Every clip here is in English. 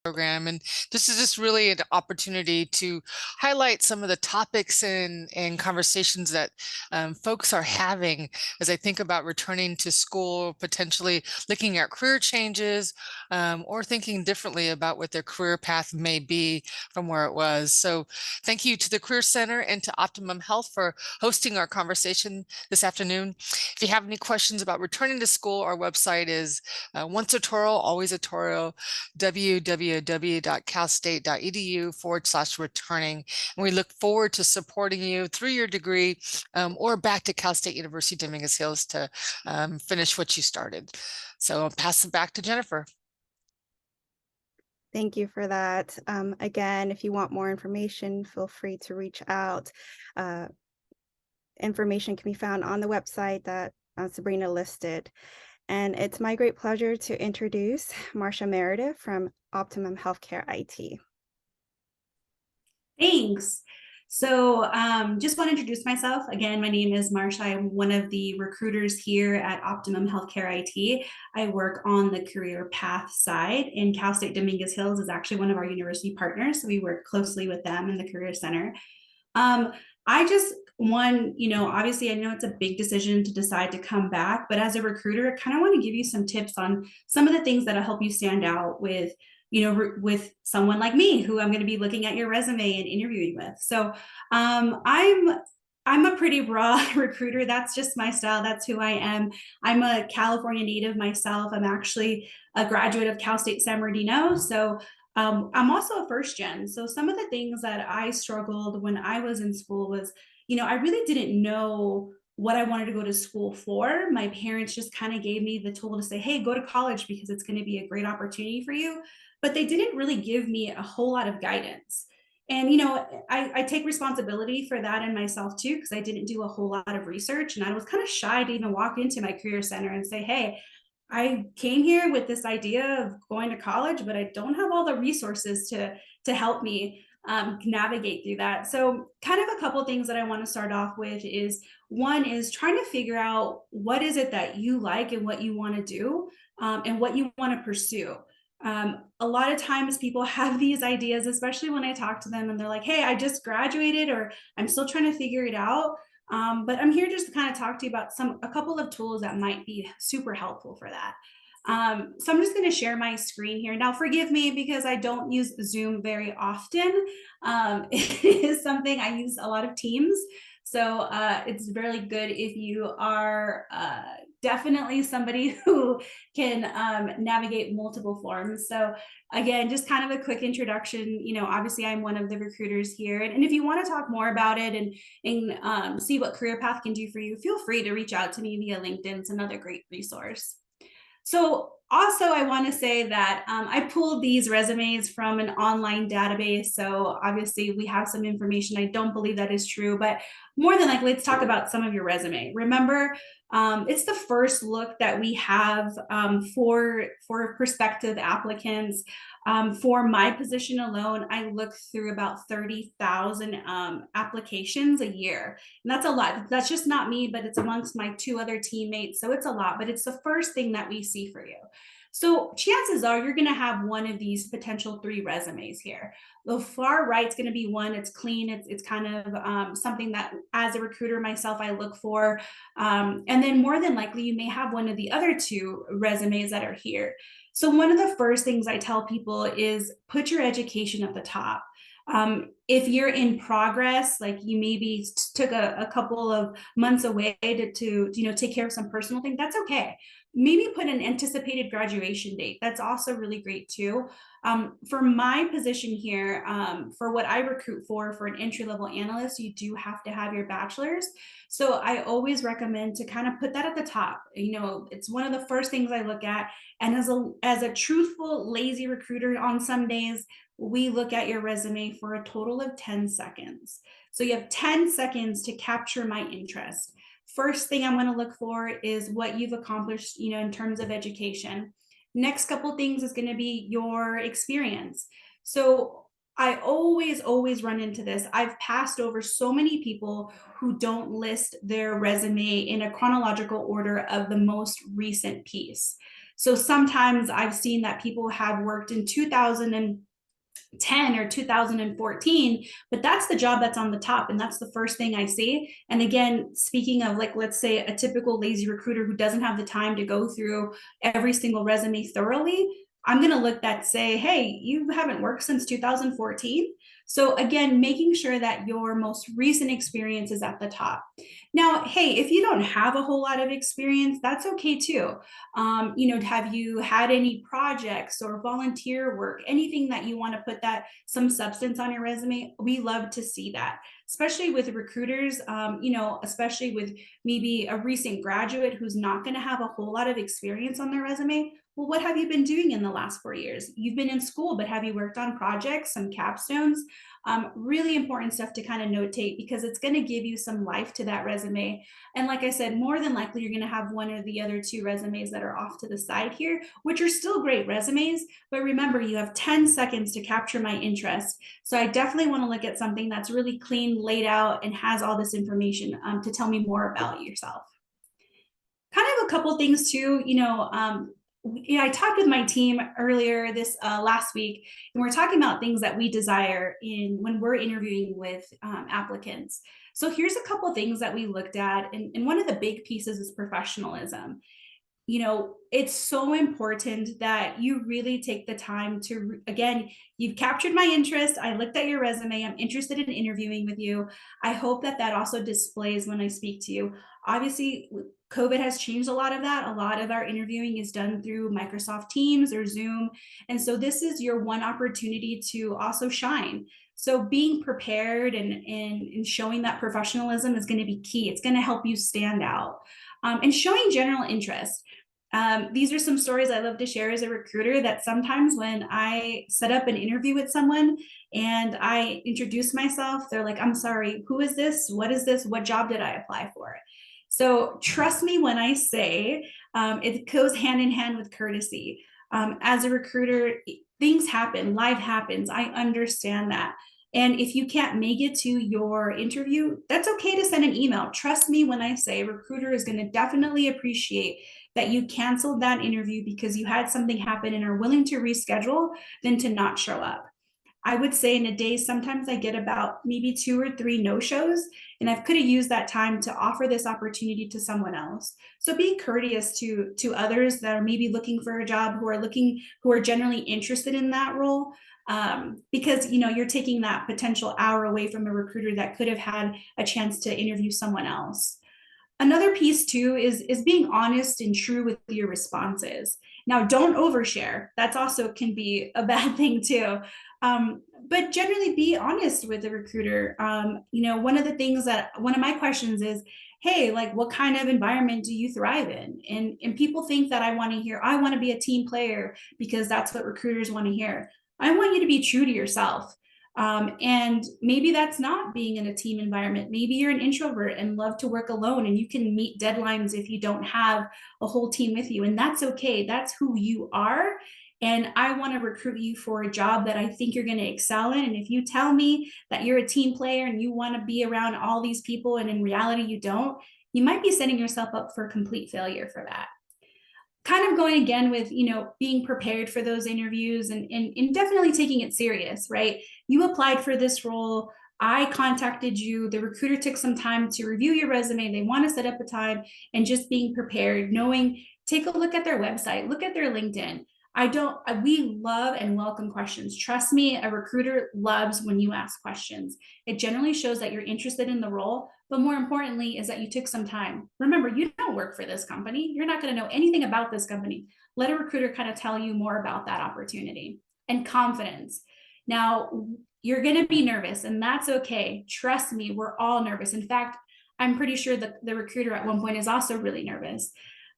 program. And this is just really an opportunity to highlight some of the topics and conversations that folks are having as I think about returning to school, potentially looking at career changes, or thinking differently about what their career path may be from where it was. So thank you to the Career Center and to Optimum Health for hosting our conversation this afternoon. If you have any questions about returning to school, our website is once a Toro, always a Toro, www.calstate.edu/returning. And we look forward to supporting you through your degree or back to Cal State University Dominguez Hills to finish what you started. So I'll pass it back to Jennifer. Thank you for that. Again, if you want more information, feel free to reach out. Information can be found on the website that Sabrina listed. And it's my great pleasure to introduce Marsha Meredith from Optimum Healthcare IT. Thanks. So just want to introduce myself. Again, my name is Marsha. I'm one of the recruiters here at Optimum Healthcare IT. I work on the career path side, and Cal State Dominguez Hills is actually one of our university partners. So we work closely with them in the Career Center. I just obviously I know it's a big decision to decide to come back, but as a recruiter, I kind of want to give you some tips on some of the things that'll help you stand out with with someone like me, who I'm going to be looking at your resume and interviewing with. So I'm a pretty raw recruiter. That's just my style. That's who I am. I'm a California native myself. I'm actually a graduate of Cal State San Bernardino. So I'm also a first gen. So some of the things that I struggled when I was in school was, I really didn't know what I wanted to go to school for. My parents just kind of gave me the tool to say, hey, go to college because it's going to be a great opportunity for you. But they didn't really give me a whole lot of guidance. And, I take responsibility for that in myself too, because I didn't do a whole lot of research, and I was kind of shy to even walk into my career center and say, hey, I came here with this idea of going to college, but I don't have all the resources to help me navigate through that. So kind of a couple things that I want to start off with is, one is trying to figure out what is it that you like and what you want to do, and what you want to pursue. A lot of times people have these ideas, especially when I talk to them and they're like, hey, I just graduated, or I'm still trying to figure it out. But I'm here just to kind of talk to you about a couple of tools that might be super helpful for that. So I'm just going to share my screen here. Now, forgive me because I don't use Zoom very often. It is something I use a lot of Teams. So it's really good if you are definitely somebody who can navigate multiple forms. So again, just kind of a quick introduction. Obviously I'm one of the recruiters here. And if you want to talk more about it and see what career path can do for you, feel free to reach out to me via LinkedIn. It's another great resource. So also, I want to say that I pulled these resumes from an online database. So obviously we have some information. I don't believe that is true, but more than likely, let's talk about some of your resume. Remember, it's the first look that we have for prospective applicants. For my position alone, I look through about 30,000 applications a year. And that's a lot. That's just not me, but it's amongst my two other teammates. So it's a lot, but it's the first thing that we see for you. So chances are you're going to have one of these potential 3 resumes here. The far right is going to be one. It's clean. It's kind of something that as a recruiter myself, I look for. And then more than likely, you may have one of the other 2 resumes that are here. So one of the first things I tell people is put your education at the top. If you're in progress, like you maybe took a couple of months away to take care of some personal thing, that's okay. Maybe put an anticipated graduation date. That's also really great too. For my position here, for what I recruit for an entry-level analyst, you do have to have your bachelor's. So I always recommend to kind of put that at the top. It's one of the first things I look at. And as a truthful, lazy recruiter on some days, we look at your resume for a total of 10 seconds. So you have 10 seconds to capture my interest. First thing I'm going to look for is what you've accomplished, in terms of education. Next couple things is going to be your experience. So I always run into this. I've passed over so many people who don't list their resume in a chronological order of the most recent piece. So sometimes I've seen that people have worked in 2010 or 2014, but that's the job that's on the top, and that's the first thing I see. And again, speaking of, like, let's say a typical lazy recruiter who doesn't have the time to go through every single resume thoroughly, I'm going to look that say, hey, you haven't worked since 2014. So again, making sure that your most recent experience is at the top. Now, hey, if you don't have a whole lot of experience, that's okay too. Have you had any projects or volunteer work, anything that you want to put that some substance on your resume? We love to see that, especially with recruiters, especially with maybe a recent graduate who's not going to have a whole lot of experience on their resume. Well, what have you been doing in the last 4 years? You've been in school, but have you worked on projects, some capstones? Really important stuff to kind of notate, because it's going to give you some life to that resume. And like I said, more than likely, you're going to have one or the other two resumes that are off to the side here, which are still great resumes. But remember, you have 10 seconds to capture my interest. So I definitely want to look at something that's really clean, laid out, and has all this information to tell me more about yourself. Kind of a couple things too, I talked with my team earlier this last week, and we're talking about things that we desire in when we're interviewing with applicants. So here's a couple of things that we looked at, and one of the big pieces is professionalism. It's so important that you really take the time to, again, you've captured my interest. I looked at your resume. I'm interested in interviewing with you. I hope that that also displays when I speak to you. Obviously, COVID has changed a lot of that. A lot of our interviewing is done through Microsoft Teams or Zoom. And so this is your one opportunity to also shine. So being prepared and showing that professionalism is going to be key. It's going to help you stand out. And showing general interest. These are some stories I love to share as a recruiter, that sometimes when I set up an interview with someone and I introduce myself, they're like, I'm sorry, who is this? What is this? What job did I apply for? So trust me when I say it goes hand in hand with courtesy. As a recruiter, things happen, life happens. I understand that. And if you can't make it to your interview, that's okay to send an email. Trust me when I say a recruiter is going to definitely appreciate that you canceled that interview because you had something happen and are willing to reschedule than to not show up. I would say in a day, sometimes I get about maybe 2 or 3 no-shows, and I could have used that time to offer this opportunity to someone else. So be courteous to others that are maybe looking for a job, who are generally interested in that role. Because you're taking that potential hour away from a recruiter that could have had a chance to interview someone else. Another piece too is being honest and true with your responses. Now, don't overshare. That's also can be a bad thing too. But generally be honest with the recruiter. One of my questions is, hey, like, what kind of environment do you thrive in? And people think that I want to be a team player because that's what recruiters want to hear. I want you to be true to yourself. And maybe that's not being in a team environment. Maybe you're an introvert and love to work alone, and you can meet deadlines if you don't have a whole team with you. And that's okay. That's who you are. And I want to recruit you for a job that I think you're going to excel in. And if you tell me that you're a team player and you want to be around all these people, and in reality you don't, you might be setting yourself up for complete failure for that. Kind of going again with, being prepared for those interviews and definitely taking it serious, right? You applied for this role. I contacted you. The recruiter took some time to review your resume. They want to set up a time, and just being prepared, take a look at their website, look at their LinkedIn. We love and welcome questions. Trust me, a recruiter loves when you ask questions. It generally shows that you're interested in the role, but more importantly is that you took some time. Remember, you don't work for this company. You're not going to know anything about this company. Let a recruiter kind of tell you more about that opportunity. And confidence. Now, you're going to be nervous, and that's okay. Trust me, we're all nervous. In fact, I'm pretty sure that the recruiter at one point is also really nervous.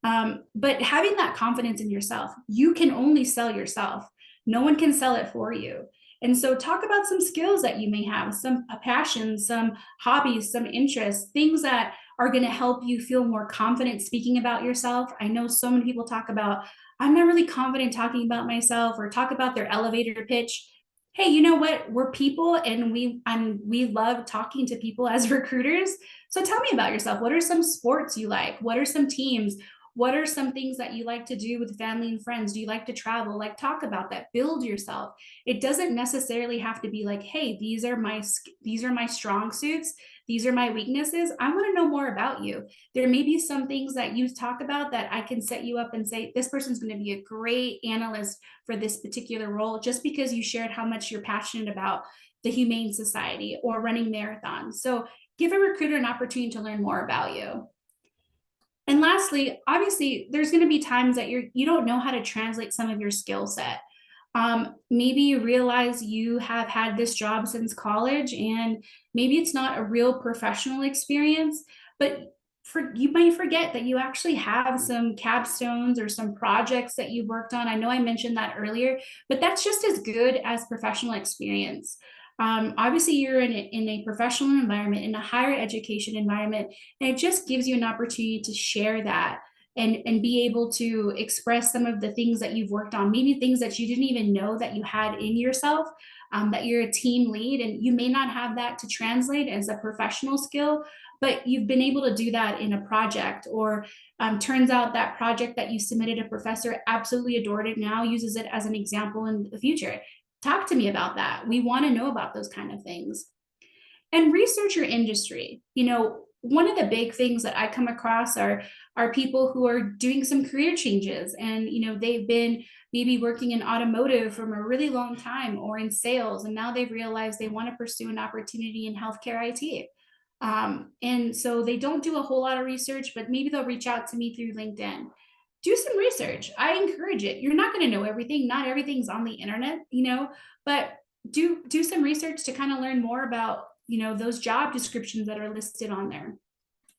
But having that confidence in yourself, you can only sell yourself. No one can sell it for you. And so talk about some skills that you may have, some passions, some hobbies, some interests, things that are going to help you feel more confident speaking about yourself. I know so many people talk about, I'm not really confident talking about myself, or talk about their elevator pitch. Hey, you know what? We're people, and we love talking to people as recruiters. So tell me about yourself. What are some sports you like? What are some teams? What are some things that you like to do with family and friends? Do you like to travel? Like, talk about that, build yourself. It doesn't necessarily have to be like, hey, these are my strong suits, these are my weaknesses. I want to know more about you. There may be some things that you talk about that I can set you up and say, this person's going to be a great analyst for this particular role, just because you shared how much you're passionate about the Humane Society or running marathons. So give a recruiter an opportunity to learn more about you. And lastly, obviously, there's going to be times that you don't know how to translate some of your skill set. Maybe you realize you have had this job since college, and maybe it's not a real professional experience, but you might forget that you actually have some capstones or some projects that you worked on. I know I mentioned that earlier, but that's just as good as professional experience. Obviously, you're in a professional environment, in a higher education environment, and it just gives you an opportunity to share that and be able to express some of the things that you've worked on, maybe things that you didn't even know that you had in yourself, that you're a team lead, and you may not have that to translate as a professional skill, but you've been able to do that in a project, or turns out that project that you submitted, a professor absolutely adored it, now uses it as an example in the future. Talk to me about that. We want to know about those kind of things. And research your industry. One of the big things that I come across are people who are doing some career changes, and they've been maybe working in automotive from a really long time, or in sales, and now they've realized they want to pursue an opportunity in healthcare IT. And so they don't do a whole lot of research, but maybe they'll reach out to me through LinkedIn. Do some research. I encourage it. You're not going to know everything. Not everything's on the internet, but do some research to kind of learn more about those job descriptions that are listed on there.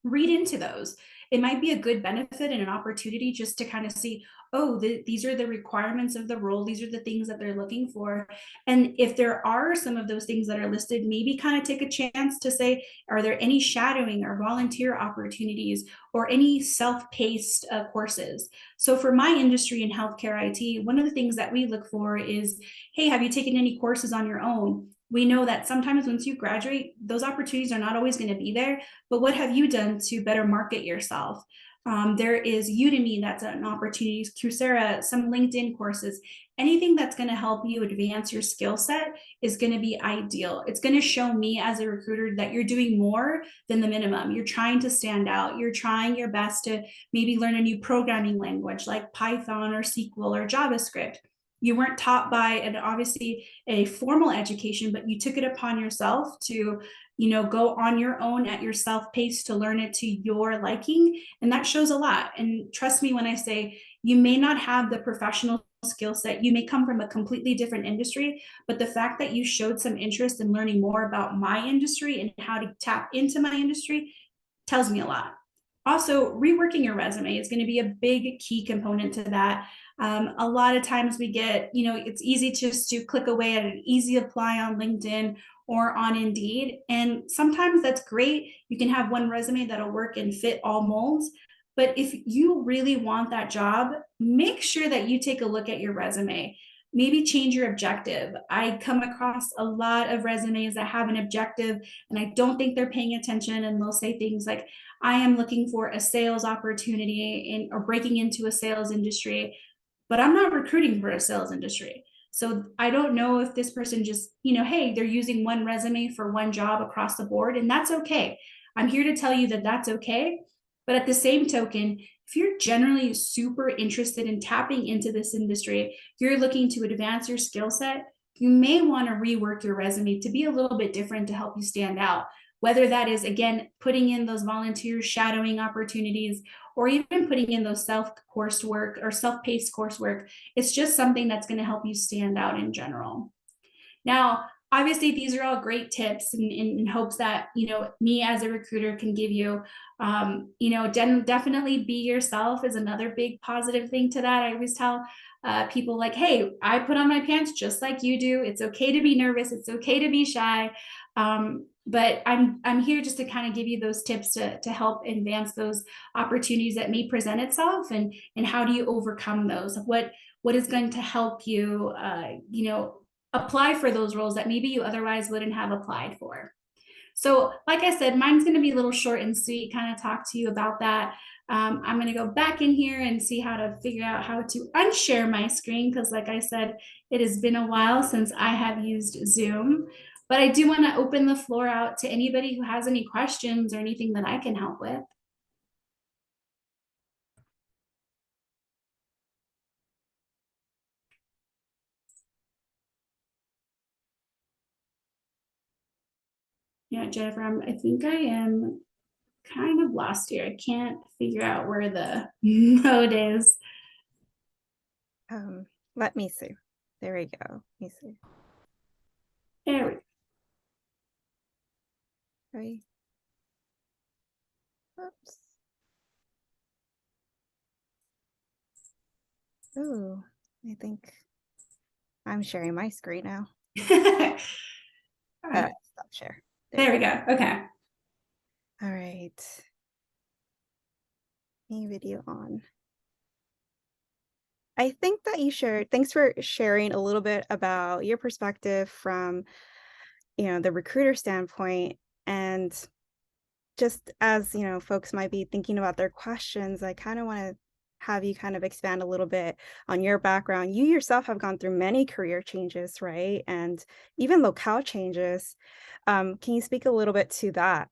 Read into those. It might be a good benefit and an opportunity just to kind of see, oh, these are the requirements of the role. These are the things that they're looking for. And if there are some of those things that are listed, maybe kind of take a chance to say, are there any shadowing or volunteer opportunities or any self-paced courses? So for my industry in healthcare IT, one of the things that we look for is, hey, have you taken any courses on your own? We know that sometimes once you graduate, those opportunities are not always going to be there, but what have you done to better market yourself? There is Udemy, that's an opportunity, Coursera, some LinkedIn courses. Anything that's going to help you advance your skill set is going to be ideal. It's going to show me as a recruiter that you're doing more than the minimum. You're trying to stand out. You're trying your best to maybe learn a new programming language like Python or SQL or JavaScript. You weren't taught by obviously a formal education, but you took it upon yourself to go on your own at your self-pace to learn it to your liking, and that shows a lot. And trust me when I say, you may not have the professional skill set, you may come from a completely different industry, but the fact that you showed some interest in learning more about my industry and how to tap into my industry tells me a lot. Also, reworking your resume is going to be a big key component to that. A lot of times we get, it's easy just to click away at an easy apply on LinkedIn or on Indeed. And sometimes that's great. You can have one resume that'll work and fit all molds. But if you really want that job, make sure that you take a look at your resume. Maybe change your objective. I come across a lot of resumes that have an objective and I don't think they're paying attention, and they'll say things like, I am looking for a sales opportunity or breaking into a sales industry, but I'm not recruiting for a sales industry. So I don't know if this person just, hey, they're using one resume for one job across the board, and that's okay. I'm here to tell you that that's okay. But at the same token, if you're generally super interested in tapping into this industry, you're looking to advance your skill set, you may want to rework your resume to be a little bit different to help you stand out. Whether that is, again, putting in those volunteer shadowing opportunities, or even putting in those self-coursework or self-paced coursework, it's just something that's going to help you stand out in general. Now, obviously, these are all great tips in hopes that, me as a recruiter can give you. Definitely be yourself is another big positive thing to that. I always tell people like, hey, I put on my pants just like you do. It's okay to be nervous. It's okay to be shy. But I'm here just to kind of give you those tips to help advance those opportunities that may present itself, and how do you overcome those? What is going to help you, apply for those roles that maybe you otherwise wouldn't have applied for. So like I said, mine's going to be a little short and sweet, kind of talk to you about that. I'm going to go back in here and see how to figure out how to unshare my screen because, like I said, it has been a while since I have used Zoom. But I do want to open the floor out to anybody who has any questions or anything that I can help with. Yeah, Jennifer, I think I am kind of lost here. I can't figure out where the mode is. Let me see. There we go. Let me see. There we go. Right. Oops. Oh, I think I'm sharing my screen now. Stop share. There we go. Okay. All right. Any video on. I think that you shared, thanks for sharing a little bit about your perspective from, the recruiter standpoint. And just as, folks might be thinking about their questions, I kind of want to have you kind of expand a little bit on your background. You yourself have gone through many career changes, right? And even locale changes. Can you speak a little bit to that?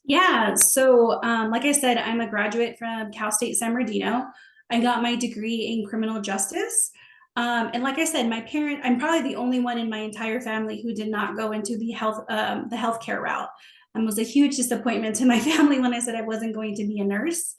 Yeah, so like I said, I'm a graduate from Cal State San Bernardino. I got my degree in criminal justice. And like I said, I'm probably the only one in my entire family who did not go into the healthcare route. And was a huge disappointment to my family when I said I wasn't going to be a nurse.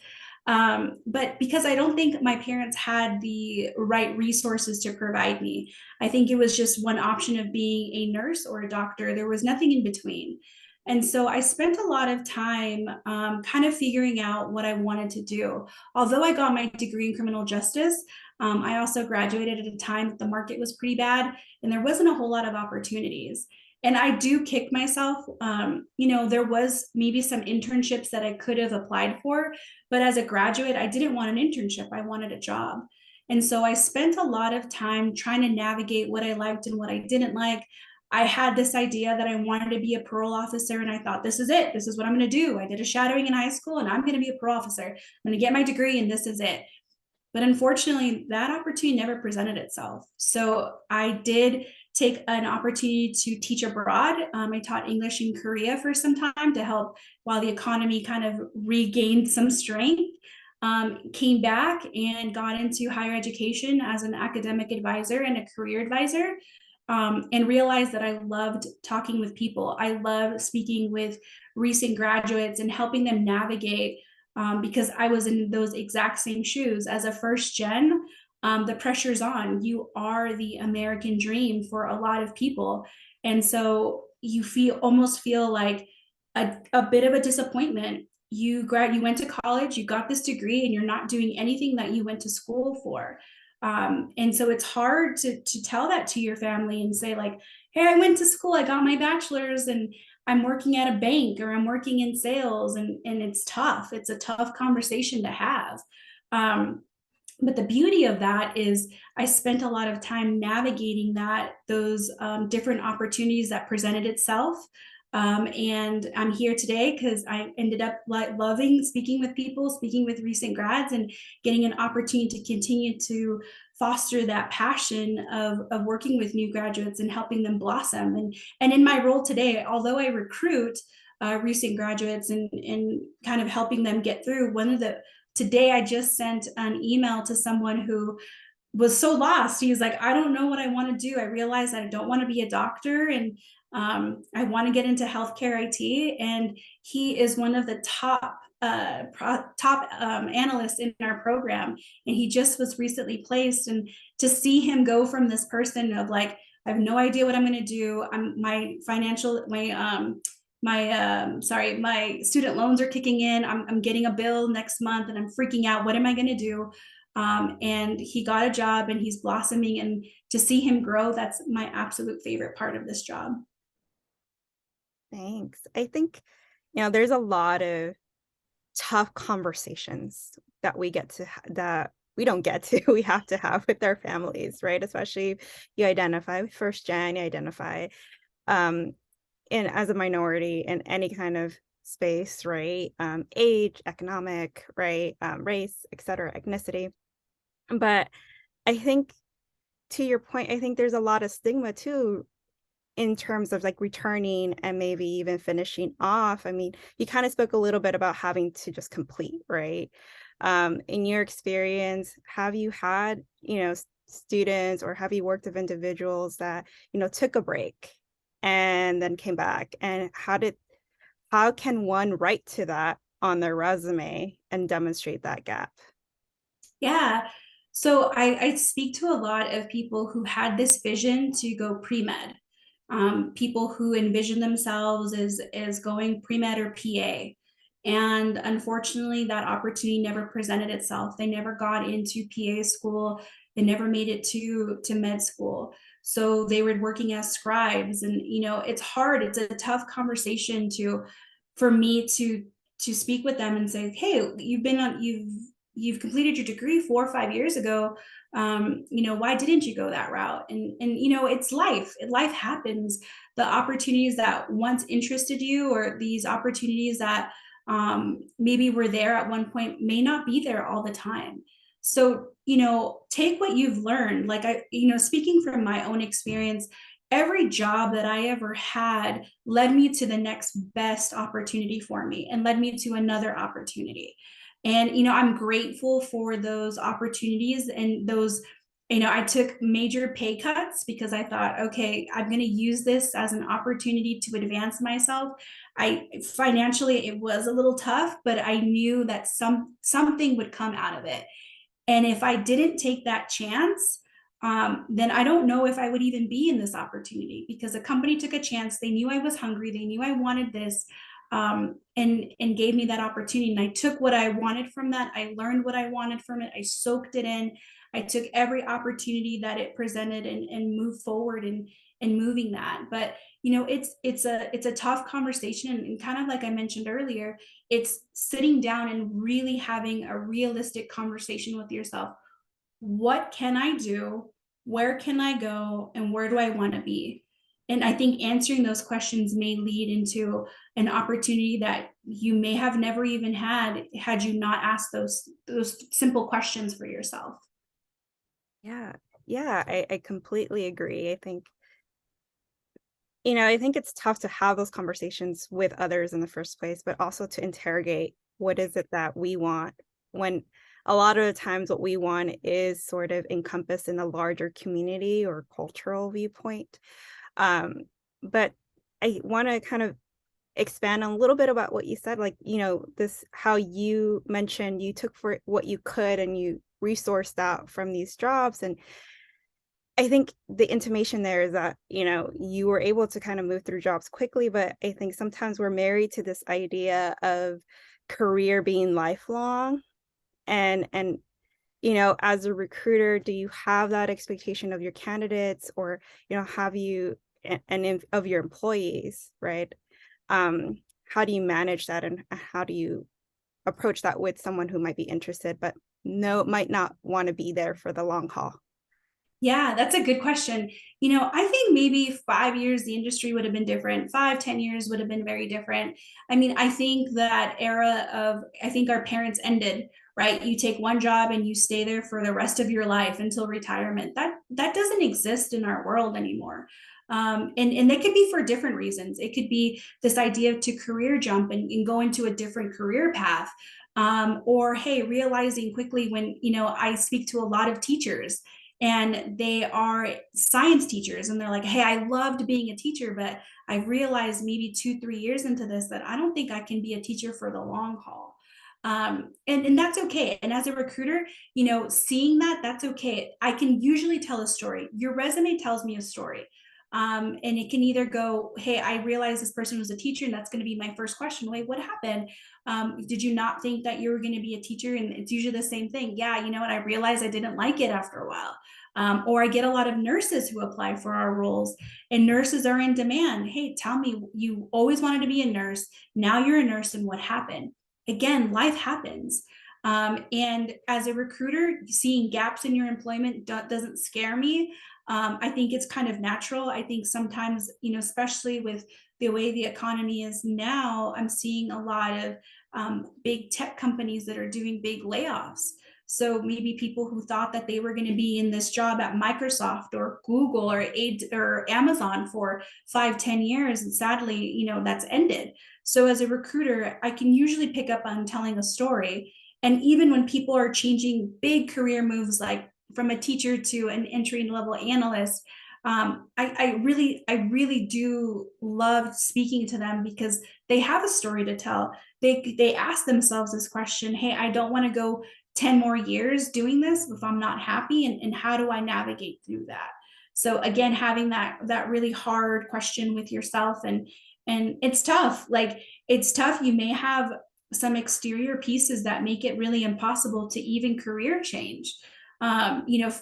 But because I don't think my parents had the right resources to provide me, I think it was just one option of being a nurse or a doctor. There was nothing in between. And so I spent a lot of time kind of figuring out what I wanted to do. Although I got my degree in criminal justice, I also graduated at a time that the market was pretty bad and there wasn't a whole lot of opportunities. And I do kick myself. There was maybe some internships that I could have applied for, but as a graduate, I didn't want an internship. I wanted a job. And so I spent a lot of time trying to navigate what I liked and what I didn't like. I had this idea that I wanted to be a parole officer, and I thought, this is it. This is what I'm going to do. I did a shadowing in high school, and I'm going to be a parole officer. I'm going to get my degree, and this is it. But unfortunately, that opportunity never presented itself. So I did take an opportunity to teach abroad. I taught English in Korea for some time to help while the economy kind of regained some strength. Came back and got into higher education as an academic advisor and a career advisor. And realized that I loved talking with people. I love speaking with recent graduates and helping them navigate because I was in those exact same shoes as a first gen. The pressure's on. You are the American dream for a lot of people. And so you almost feel like a bit of a disappointment. You went to college, you got this degree, and you're not doing anything that you went to school for. And so it's hard to tell that to your family and say like, hey, I went to school, I got my bachelor's and I'm working at a bank or I'm working in sales, and it's tough. It's a tough conversation to have. But the beauty of that is I spent a lot of time navigating those different opportunities that presented itself. And I'm here today because I ended up loving speaking with people, speaking with recent grads, and getting an opportunity to continue to foster that passion of working with new graduates and helping them blossom. And in my role today, although I recruit recent graduates and kind of helping them get through, today I just sent an email to someone who was so lost. He's like, I don't know what I want to do. I realized I don't want to be a doctor, and I want to get into healthcare IT. And he is one of the top analysts in our program, and he just was recently placed. And to see him go from this person of like, I have no idea what I'm going to do. My student loans are kicking in. I'm getting a bill next month and I'm freaking out. What am I going to do? And he got a job and he's blossoming, and to see him grow, that's my absolute favorite part of this job. Thanks. I think, there's a lot of tough conversations that we don't get to, we have to have with our families, right? Especially if you identify with first gen, you identify as a minority in any kind of space, right? Age, economic, right? Race, et cetera, ethnicity. But I think to your point, I think there's a lot of stigma too in terms of like returning and maybe even finishing off. I mean, you kind of spoke a little bit about having to just complete, right? In your experience, have you had, students, or have you worked with individuals that, took a break and then came back? And how can one write to that on their resume and demonstrate that gap? Yeah. So I speak to a lot of people who had this vision to go pre-med, people who envision themselves as going pre-med or PA. And unfortunately, that opportunity never presented itself. They never got into PA school. They never made it to med school. So they were working as scribes. And it's hard. It's a tough conversation for me to speak with them and say, hey, you've completed your degree 4 or 5 years ago. Why didn't you go that route? And it's life. Life happens. The opportunities that once interested you, or these opportunities that maybe were there at one point, may not be there all the time. So take what you've learned. Like speaking from my own experience, every job that I ever had led me to the next best opportunity for me and led me to another opportunity. And I'm grateful for those opportunities and those. I took major pay cuts because I thought, okay, I'm going to use this as an opportunity to advance myself. I financially, it was a little tough, but I knew that something would come out of it. And if I didn't take that chance, then I don't know if I would even be in this opportunity, because a company took a chance. They knew I was hungry. They knew I wanted this, and gave me that opportunity. And I took what I wanted from that. I learned what I wanted from it. I soaked it in. I took every opportunity that it presented, and moved forward and moving that. But it's a tough conversation, and kind of like I mentioned earlier, it's sitting down and really having a realistic conversation with yourself. What can I do? Where can I go? And where do I want to be? And I think answering those questions may lead into an opportunity that you may have never even had you not asked those simple questions for yourself. Yeah. Yeah, I completely agree. I think it's tough to have those conversations with others in the first place, but also to interrogate what is it that we want, when a lot of the times what we want is sort of encompassed in a larger community or cultural viewpoint. Um, but I want to kind of expand on a little bit about what you said, like, this, how you mentioned you took for what you could and you resourced out from these jobs. And I think the intimation there is that, you were able to kind of move through jobs quickly, but I think sometimes we're married to this idea of career being lifelong. And as a recruiter, do you have that expectation of your candidates, or, have you of your employees, right? How do you manage that, and how do you approach that with someone who might be interested, but might not want to be there for the long haul? Yeah, that's a good question. I think maybe 5 years, the industry would have been different. 5, 10 years would have been very different. I mean, I think that era of, I think our parents ended, right? You take one job and you stay there for the rest of your life until retirement. That doesn't exist in our world anymore. And that could be for different reasons. It could be this idea to career jump and go into a different career path. Or hey, realizing quickly when, I speak to a lot of teachers, and they are science teachers, and they're like, hey, I loved being a teacher, but I realized maybe 2, 3 years into this that I don't think I can be a teacher for the long haul. And that's okay. And as a recruiter, seeing that's okay. I can usually tell a story. Your resume tells me a story. And it can either go, hey, I realized this person was a teacher, and that's going to be my first question. Wait, what happened? Did you not think that you were going to be a teacher? And it's usually the same thing. Yeah, you know what? I realized I didn't like it after a while. Or I get a lot of nurses who apply for our roles, and nurses are in demand. Hey, tell me, you always wanted to be a nurse. Now you're a nurse, and what happened? Again, life happens. And as a recruiter, seeing gaps in your employment doesn't scare me. I think it's kind of natural. I think sometimes, especially with the way the economy is now, I'm seeing a lot of big tech companies that are doing big layoffs. So maybe people who thought that they were going to be in this job at Microsoft or Google or Amazon for 5-10 years, and sadly, that's ended. So as a recruiter, I can usually pick up on telling a story. And even when people are changing big career moves, like from a teacher to an entry level analyst, I really do love speaking to them because they have a story to tell. They ask themselves this question: hey, I don't want to go 10 more years doing this if I'm not happy, and how do I navigate through that? So again, having that really hard question with yourself, and it's tough. Like, it's tough. You may have some exterior pieces that make it really impossible to even career change.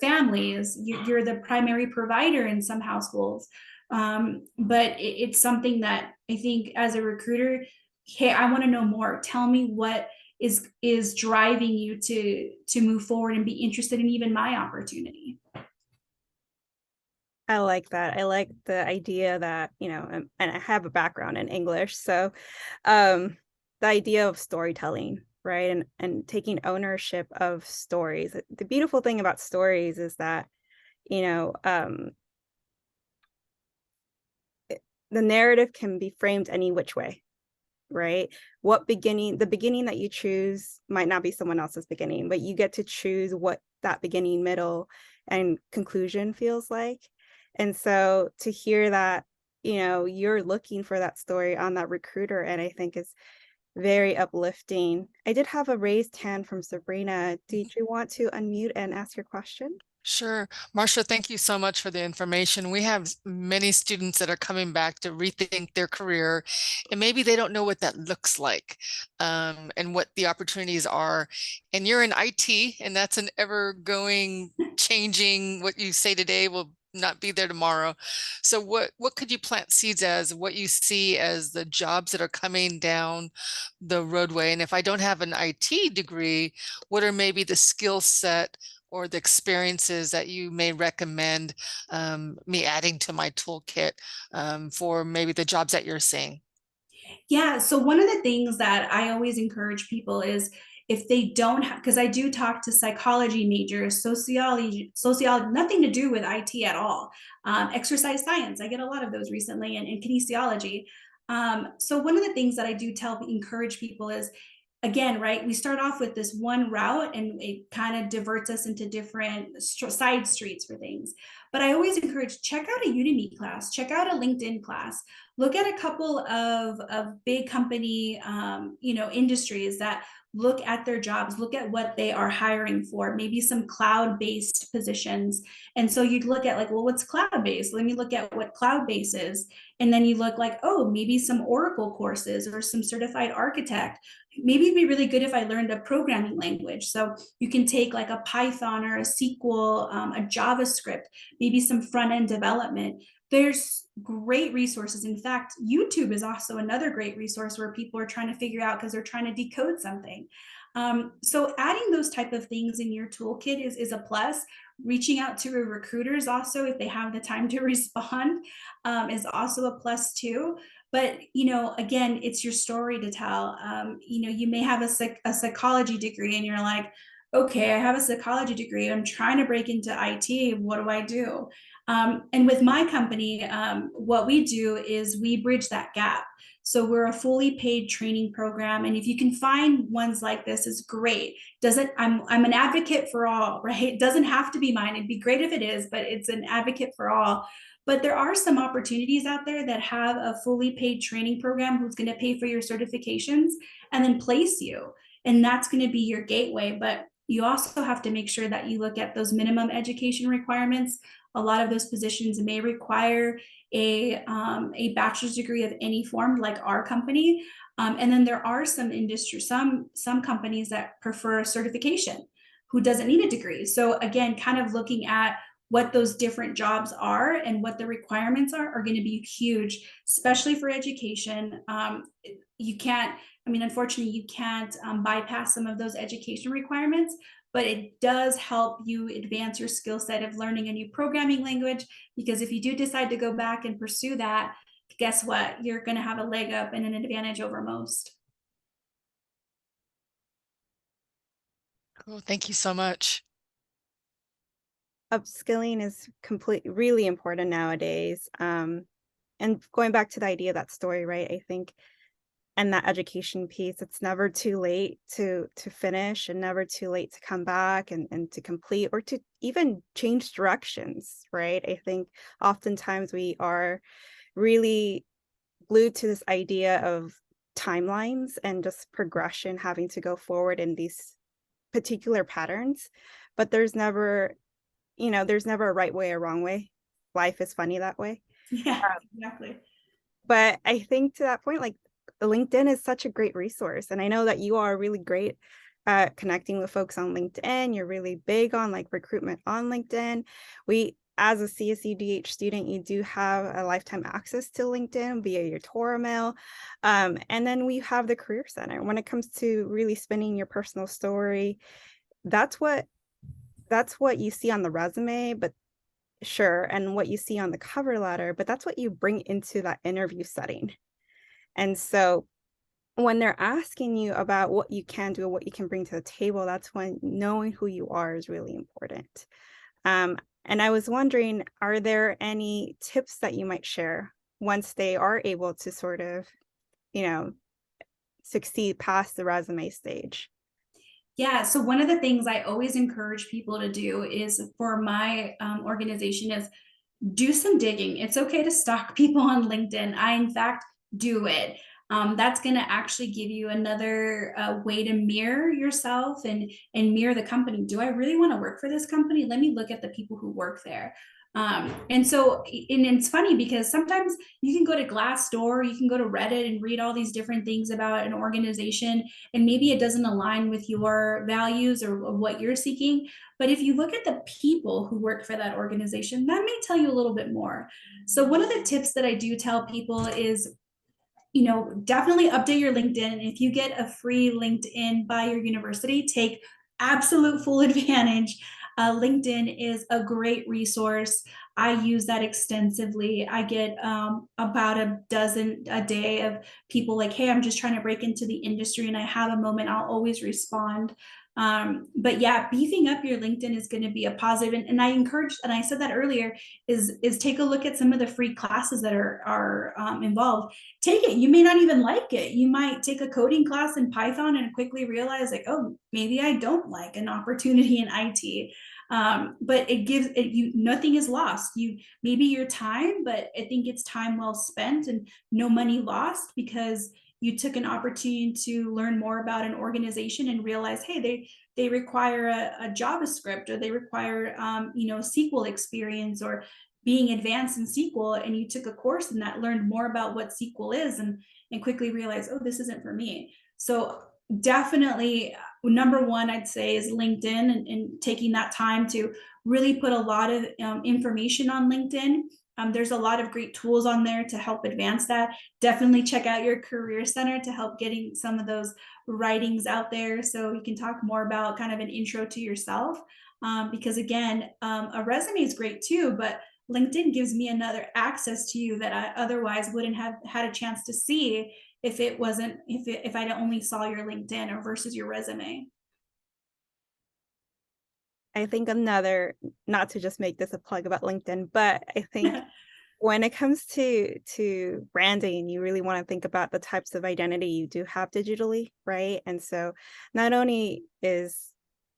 Families, you're the primary provider in some households. But it's something that I think as a recruiter, hey, I want to know more. Tell me what is driving you to move forward and be interested in even my opportunity. I like that. I like the idea that, and I have a background in English, so the idea of storytelling, right? And taking ownership of stories. The beautiful thing about stories is that, you know, um, the narrative can be framed any which way, right? The beginning that you choose might not be someone else's beginning, but you get to choose what that beginning, middle, and conclusion feels like. And so to hear that, you're looking for that story on that recruiter, and I think is very uplifting. I did have a raised hand from Sabrina. Did you want to unmute and ask your question? Sure. Marcia, thank you so much for the information. We have many students that are coming back to rethink their career, and maybe they don't know what that looks like, and what the opportunities are. And you're in IT, and that's an ever going, changing, what you say today will not be there tomorrow. So what could you plant seeds as, what you see as the jobs that are coming down the roadway? And if I don't have an IT degree, what are maybe the skill set or the experiences that you may recommend me adding to my toolkit for maybe the jobs that you're seeing? Yeah. So one of the things that I always encourage people is, if they don't have, because I do talk to psychology majors, sociology, nothing to do with IT at all. Exercise science, I get a lot of those recently, and kinesiology. So one of the things that I do encourage people is, again, right, we start off with this one route and it kind of diverts us into different side streets for things. But I always encourage, check out a Udemy class, check out a LinkedIn class, look at a couple of big company industries that look at their jobs, look at what they are hiring for, maybe some cloud-based positions. And so you'd look at, like, well, what's cloud-based? Let me look at what cloud-based is. And then you look like, oh, maybe some Oracle courses or some certified architect. Maybe it'd be really good if I learned a programming language. So you can take like a Python or a SQL, a JavaScript, maybe some front end development. There's great resources. In fact, YouTube is also another great resource where people are trying to figure out because they're trying to decode something. So adding those type of things in your toolkit is a plus. Reaching out to recruiters also, if they have the time to respond, is also a plus too. But again, it's your story to tell. You may have a psychology degree and you're like, okay, I have a psychology degree, I'm trying to break into IT, what do I do? And with my company, what we do is we bridge that gap. So we're a fully paid training program, and if you can find ones like this, is great. Doesn't I'm an advocate for all, right? It doesn't have to be mine. It'd be great if it is, but it's an advocate for all. But there are some opportunities out there that have a fully paid training program who's going to pay for your certifications and then place you. And that's going to be your gateway. But you also have to make sure that you look at those minimum education requirements. A lot of those positions may require a bachelor's degree of any form, like our company. And then there are some some companies that prefer a certification who doesn't need a degree. So again, kind of looking at what those different jobs are and what the requirements are going to be huge, especially for education. You can't, unfortunately, you can't bypass some of those education requirements, but it does help you advance your skill set of learning a new programming language. Because if you do decide to go back and pursue that, guess what? You're going to have a leg up and an advantage over most. Cool. Thank you so much. Upskilling is really important nowadays. And going back to the idea of that story, right? I think, and that education piece, it's never too late to finish, and never too late to come back and to complete, or to even change directions, right? I think oftentimes we are really glued to this idea of timelines and just progression, having to go forward in these particular patterns, but there's never a right way or wrong way. Life is funny that way. Yeah, exactly. But I think to that point, like, LinkedIn is such a great resource. And I know that you are really great at connecting with folks on LinkedIn. You're really big on like recruitment on LinkedIn. As a CSUDH student, you do have a lifetime access to LinkedIn via your Toro mail. And then we have the Career Center. When it comes to really spinning your personal story, that's what you see on the resume, but sure, and what you see on the cover letter, but that's what you bring into that interview setting. And so when they're asking you about what you can do, what you can bring to the table, that's when knowing who you are is really important. And I was wondering, are there any tips that you might share once they are able to sort of, you know, succeed past the resume stage? Yeah. So one of the things I always encourage people to do is for my organization is do some digging. It's okay to stalk people on LinkedIn. I, in fact, do it. That's going to actually give you another way to mirror yourself and mirror the company. Do I really want to work for this company? Let me look at the people who work there. And it's funny because sometimes you can go to Glassdoor, you can go to Reddit and read all these different things about an organization, and maybe it doesn't align with your values or what you're seeking. But if you look at the people who work for that organization, that may tell you a little bit more. So, one of the tips that I do tell people is, definitely update your LinkedIn. If you get a free LinkedIn by your university, take absolute full advantage. LinkedIn is a great resource. I use that extensively. I get about a dozen a day of people like, hey, I'm just trying to break into the industry and I have a moment, I'll always respond. But yeah, beefing up your LinkedIn is going to be a positive. And I encourage, and I said that earlier, is take a look at some of the free classes that are involved. Take it. You may not even like it. You might take a coding class in Python and quickly realize, like, oh, maybe I don't like an opportunity in IT. But it gives it, you nothing is lost. You maybe your time, but I think it's time well spent and no money lost, because you took an opportunity to learn more about an organization and realize, hey, they require a JavaScript, or they require SQL experience, or being advanced in SQL, and you took a course in that, learned more about what SQL is, and quickly realized, oh, this isn't for me. So definitely, number one, I'd say, is LinkedIn, and taking that time to really put a lot of information on LinkedIn. There's a lot of great tools on there to help advance that. Definitely check out your career center to help getting some of those writings out there, so you can talk more about kind of an intro to yourself. Because again, a resume is great too, but LinkedIn gives me another access to you that I otherwise wouldn't have had a chance to see if it wasn't if I only saw your LinkedIn or versus your resume. I think another, not to just make this a plug about LinkedIn, but I think when it comes to branding, you really want to think about the types of identity you do have digitally, right? And so not only is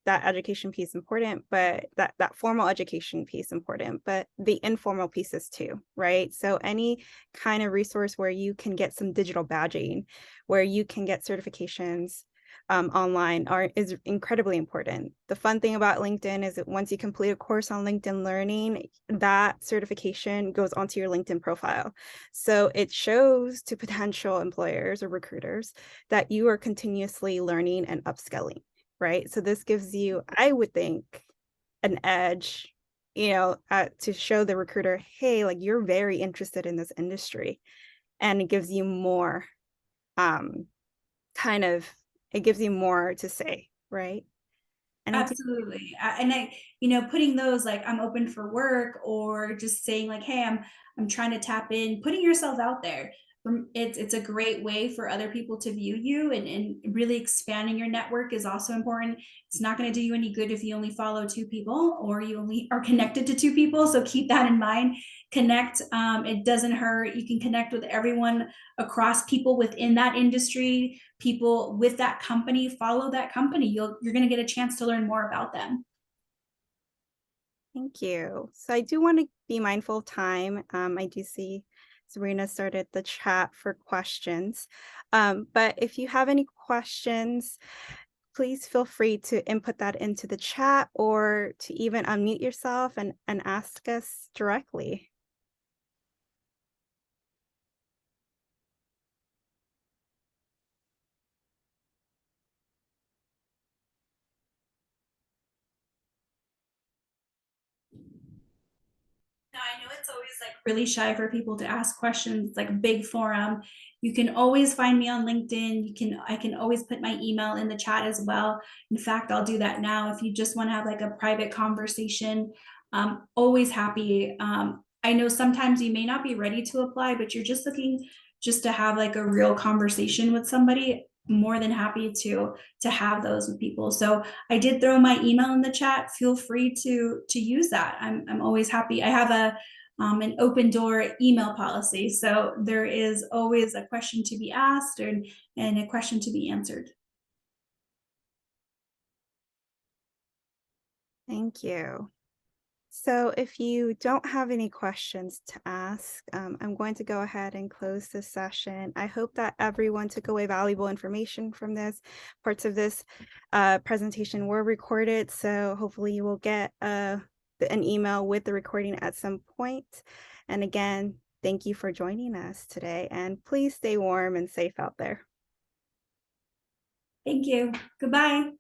that education piece important, but that formal education piece important, but the informal pieces too, right? So any kind of resource where you can get some digital badging, where you can get certifications online is incredibly important. The fun thing about LinkedIn is that once you complete a course on LinkedIn Learning, that certification goes onto your LinkedIn profile. So it shows to potential employers or recruiters that you are continuously learning and upskilling, right? So this gives you, I would think, an edge, to show the recruiter, hey, like, you're very interested in this industry, and it gives you more um, kind of, it gives you more to say, right? And I do, Absolutely. And putting those like I'm open for work or just saying like, hey, I'm trying to tap in, putting yourself out there. It's a great way for other people to view you, and really expanding your network is also important. It's not going to do you any good if you only follow two people or you only are connected to two people. So keep that in mind. Connect. It doesn't hurt. You can connect with everyone across, people within that industry, people with that company. Follow that company. You're going to get a chance to learn more about them. thank you. So I do want to be mindful of time. I do see Serena started the chat for questions. But if you have any questions, please feel free to input that into the chat or to even unmute yourself and ask us directly. Now, I know it's always like really shy for people to ask questions. It's like a big forum. You can always find me on LinkedIn. I can always put my email in the chat as well. In fact, I'll do that now. If you just want to have like a private conversation, always happy. I know sometimes you may not be ready to apply, but you're just looking just to have like a real conversation with somebody. More than happy to have those with people. So I did throw my email in the chat. Feel free to use that. I'm always happy. I have an open door email policy, so there is always a question to be asked and a question to be answered. Thank you. So if you don't have any questions to ask, I'm going to go ahead and close this session. I hope that everyone took away valuable information from this. Parts of this presentation were recorded, so hopefully you will get an email with the recording at some point. And again, thank you for joining us today, and please stay warm and safe out there. Thank you. Goodbye.